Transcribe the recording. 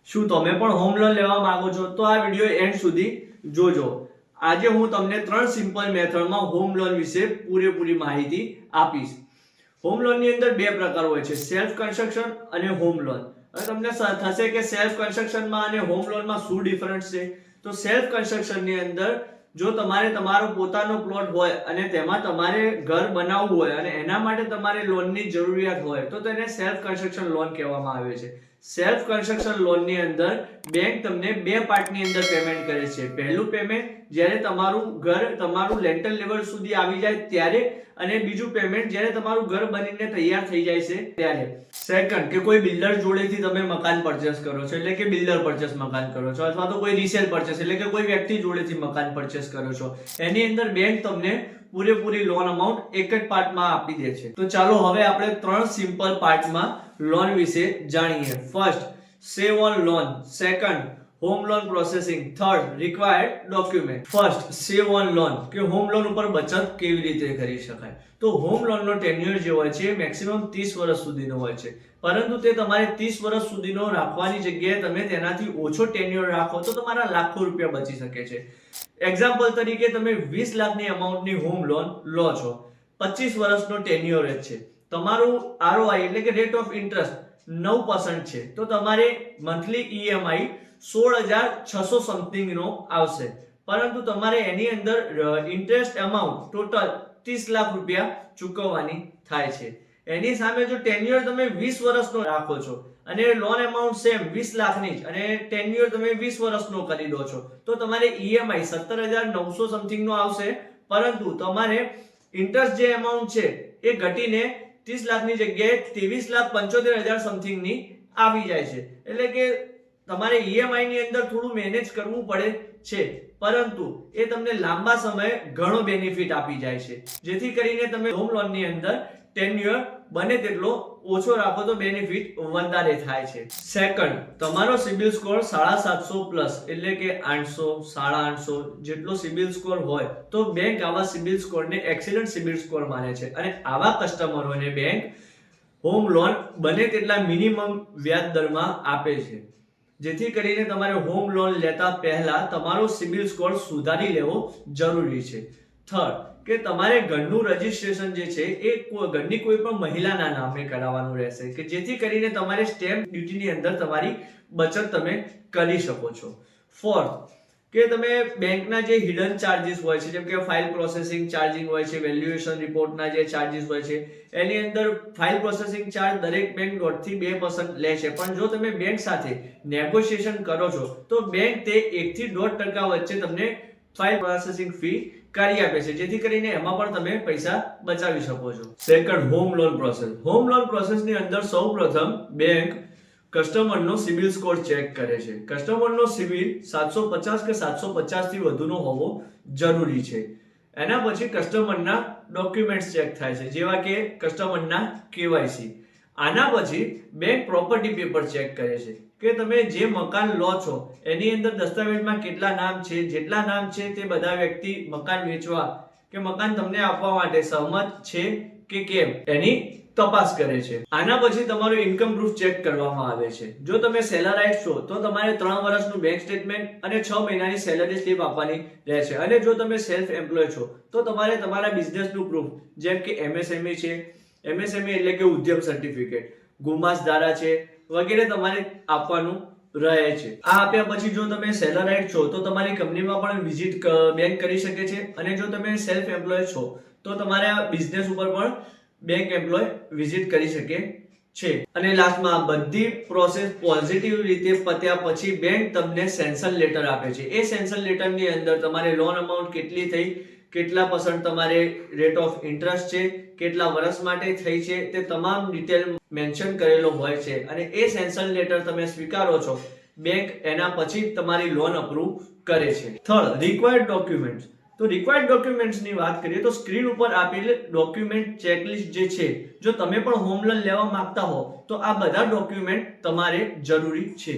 શું તમે પણ હોમ લોન લેવા માંગો છો તો આ વિડિયો એન્ડ સુધી જોજો। આજે હું તમને 3 સિમ્પલ મેથડમાં હોમ લોન વિશે પૂરેપૂરી માહિતી આપીશ। હોમ લોન ની અંદર બે પ્રકાર હોય છે, સેલ્ફ કન્સ્ટ્રક્શન અને હોમ લોન। હવે તમને થશે કે સેલ્ફ કન્સ્ટ્રક્શન માં અને હોમ લોન માં શું ડિફરન્સ છે? તો સેલ્ફ કન્સ્ટ્રક્શન ની અંદર જો તમારે તમારો પોતાનો પ્લોટ હોય અને તેમાં તમારે ઘર બનાવવું હોય અને એના માટે તમારે લોનની જરૂરિયાત હોય તો તેને સેલ્ફ કન્સ્ટ્રક્શન લોન કહેવામાં આવે છે। સેલ્ફ કન્સ્ટ્રક્શન લોન ની અંદર બેંક તમને બે પાર્ટની અંદર પેમેન્ટ કરે છે। પહેલું પેમેન્ટ જ્યારે તમારું ઘર તમારું લેન્ટર લેવલ સુધી આવી જાય ત્યારે, અને બીજું પેમેન્ટ જ્યારે તમારું ઘર બનીને તૈયાર થઈ જાય છે ત્યારે। સેકન્ડ, કે કોઈ બિલ્ડર જોડેથી તમે મકાન પરચેસ કરો છો એટલે કે બિલ્ડર પરચેસ મકાન કરો છો, અથવા તો કોઈ રીસેલ પરચેસ એટલે કે કોઈ વ્યક્તિ જોડેથી મકાન પરચેસ કરો છો, એની અંદર બેંક તમને પૂરેપૂરી લોન અમાઉન્ટ એક જ પાર્ટમાં આપી દે છે। તો ચાલો હવે આપણે 3 સિમ્પલ પાર્ટમાં લોન વિશે જાણીએ। First, save on loan. Second, home loan processing. Third, required document. First, save on loan, કે હોમ લોન ઉપર બચત કેવી રીતે કરી શકાય। તો હોમ લોનનો ટેન્યુઅર જે હોય છે મેક્સિમમ 30 વર્ષ સુધીનો હોય છે, પરંતુ તે તમારે 30 વર્ષ સુધીનો રાખવાની જગ્યાએ તમે તેનાથી ઓછો ટેન્યુઅર રાખો તો તમારા લાખો રૂપિયા બચી શકે છે। એક્ઝામ્પલ તરીકે તમે 20 લાખની અમાઉન્ટની હોમ લોન લો છો, 25 વર્ષનો ટેન્યુઅર છે, તમારું આરઓઆઈ એટલે કે રેટ ઓફ ઇન્ટરેસ્ટ 9% છે, તો તમારે મંથલી ઈએમઆઈ 16,600 સમથિંગ નો આવશે, પરંતુ તમારે એની અંદર ઇન્ટરેસ્ટ અમાઉન્ટ ટોટલ 30 લાખ રૂપિયા ચૂકવવાની થાય છે। એની સામે જો ટેન્યુઅર તમે 20 વર્ષનો રાખો છો અને લોન અમાઉન્ટ સેમ 20 લાખની જ અને ટેન્યુઅર તમે 20 વર્ષનો કરી દો છો તો તમારે ઈએમઆઈ 17,900 સમથિંગ નો આવશે, પરંતુ તમારે ઇન્ટરેસ્ટ જે અમાઉન્ટ છે એ ઘટીને 30 લાખની જગ્યાએ 23,75,000 સમથિંગ ની આવી જાય છે। એટલે કે તમારે ઈએમઆઈ ની અંદર થોડું મેનેજ કરવું પડે છે, પરંતુ એ તમને લાંબા સમયે ઘણો બેનિફિટ આપી જાય છે, જેથી કરીને તમે હોમ લોન ની અંદર ટેન્યુઅર બને તેટલો ઓછો રાખો તો બેનિફિટ વધારે થાય છે। સેકન્ડ, તમારો સિબિલ સ્કોર 750 પ્લસ એટલે કે 800, 850 જેટલો સિબિલ સ્કોર હોય તો બેંક આવા સિબિલ સ્કોરને એક્સિલન્ટ સિબિલ સ્કોર માને છે, અને આવા કસ્ટમરોને બેંક હોમ લોન બને તેટલા મિનિમમ વ્યાજ દરમાં આપે છે, જેથી કરીને તમારે હોમ લોન લેતા પહેલા તમારો સિબિલ સ્કોર સુધારી લેવો જરૂરી છે। થર્ડ, કે તમારે ઘરનું રજીસ્ટ્રેશન જે છે એ ઘરની કોઈ પણ મહિલાના નામે કરાવવાનું રહેશે, કે જેથી કરીને તમારે સ્ટેમ્પ ડ્યુટીની અંદર તમારી બચત તમે કરી શકો છો। ફોર્થ, કે તમે બેંકના જે હિડન ચાર્જીસ હોય છે, જેમ કે ફાઇલ પ્રોસેસિંગ ચાર્જિંગ હોય છે, વેલ્યુએશન રિપોર્ટના જે ચાર્જીસ હોય છે, એની અંદર ફાઇલ પ્રોસેસિંગ ચાર્જ દરેક બેંક 1.5 થી 2% લે છે, પણ જો તમે બેંક સાથે નેગોશિએશન કરો છો તો બેંક તે 1 થી 1.5% વચ્ચે તમને ફાઇલ પ્રોસેસિંગ ફી કરી આપે છે, જેથી કરીને એમાં પણ તમે પૈસા બચાવી શકો છો। Second, home loan process. Home loan પ્રોસેસની અંદર સૌપ્રથમ બેંક કસ્ટમરનો સિબિલ સ્કોર ચેક કરે છે। કસ્ટમરનો સિબિલ 750 કે 750 થી વધુનો હોવો જરૂરી છે। એના પછી કસ્ટમરના ડોક્યુમેન્ટ્સ ચેક થાય છે, જેવા કે કસ્ટમરના કેવાયસી। આના પછી બેંક પ્રોપર્ટી પેપર ચેક કરે છે, કે તમે જે મકાન લો છો એની અંદર દસ્તાવેજમાં કેટલા નામ છે, જેટલા નામ છે તે બધા વ્યક્તિ મકાન વેચવા કે મકાન તમને આપવા માટે સહમત છે કે કેમ એની તપાસ કરે છે। આના પછી તમારો ઇન્કમ પ્રૂફ ચેક કરવામાં આવે છે। જો તમે સેલરાઇઝ છો તો તમારે 3 વર્ષનું બેંક સ્ટેટમેન્ટ અને 6 મહિનાની સેલરી સ્લિપ આપવાની રહેશે, અને જો તમે સેલ્ફ એમ્પ્લોય છો તો તમારે તમારા બિઝનેસનું પ્રૂફ, જેમ કે એમએસએમઈ છે, એમએસએમઈ એટલે કે ઉદ્યમ સર્ટિફિકેટ, ગુમાસ ધારા છે વગેરે તમારે આપવાનું રહે છે। આ આપ્યા પછી જો તમે સેલરાઇઝ છો તો તમારી કંપનીમાં પણ વિઝિટ બેંક કરી શકે છે, અને જો તમે સેલ્ફ એમ્પ્લોય છો તો તમારા બિઝનેસ ઉપર પણ બેંક એમ્પ્લોય વિઝિટ કરી શકે છે। અને લાસ્ટમાં બધી પ્રોસેસ પોઝિટિવ રીતે પત્યા પછી બેંક તમને સેન્શન લેટર આપે છે। એ સેન્શન લેટરની અંદર તમારે લોન અમાઉન્ટ કેટલી થઈ, કેટલા % તમારે રેટ ઓફ ઇન્ટરેસ્ટ છે, કેટલા વર્ષ માટે થઈ છે, તે તમામ ડિટેલ મેન્શન કરેલો હોય છે, અને એ સેન્શન લેટર તમે સ્વીકારો છો, બેંક એના પછી તમારી લોન અપ્રૂવ કરે છે। Third, required documents. તો રિક્વાયર્ડ ડોક્યુમેન્ટ્સની વાત કરીએ તો સ્ક્રીન ઉપર આપેલ ડોક્યુમેન્ટ ચેકલિસ્ટ જે છે, જો તમે પણ હોમ લોન લેવા માંગતા હો તો આ બધા ડોક્યુમેન્ટ તમારે જરૂરી છે।